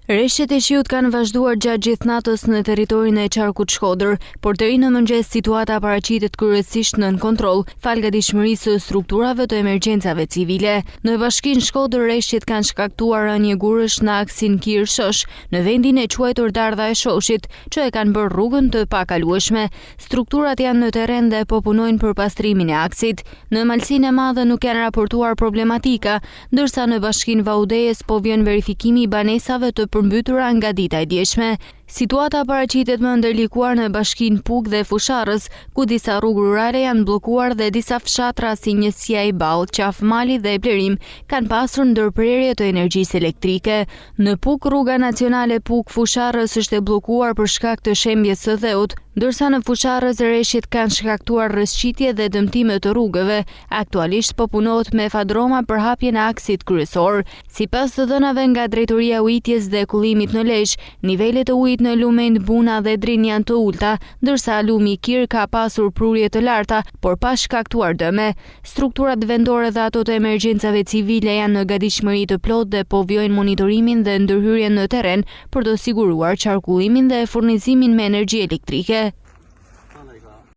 Rreshtet e shiut kanë vazhduar gjatë gjithë natës në territorin e qarkut Shkodër, por deri në mëngjes situata paraqitet kryesisht nën kontroll, fal gatishmërisë së strukturave të emergjencave civile. Në bashkinë Shkodër rreshtet kanë shkaktuar rënje gurësh në aksin Kir-Shosh, në vendin e quajtur Dardha e Shoshit, që e kanë bërë rrugën të pakalueshme. Strukturat janë në terren dhe po punojnë për pastrimin e aksit. Në Malsinë e Madhe nuk janë raportuar problematika, ndërsa në bashkinë Vaudejes po vjen verifikimi i banesave të përmbytura nga dita e djeshme. Situata paraqitet më ndërlikuar në bashkinë Puk dhe Fusharës, ku disa rrugë rurale janë bllokuar dhe disa fshatra si Njësia i Ballë, Qafmali dhe Blerim kanë pasur ndërprerje të energjisë elektrike. Në Puk, rruga nacionale Puk-Fusharës është e bllokuar për shkak të shembjes së dheut, ndërsa në Fusharës rreshtet kanë shkaktuar rrësqitje dhe dëmtime të rrugëve. Aktualisht po punohet me fadroma për hapjen e aksit kryesor. Sipas të dhënave nga Drejtoria e Ujitjes dhe Kullimit në Lezhë, nivelet e ujit në lumen Buna dhe Drin janë të ulta, ndërsa lumi Kir ka pasur prurje të larta, por pa shkaktuar dëme. Strukturat vendore dhe ato të emergjencave civile janë në gatishmëri të plotë dhe po vjojnë monitorimin dhe ndërhyrjen në terren për të siguruar qarkullimin dhe furnizimin me energji elektrike.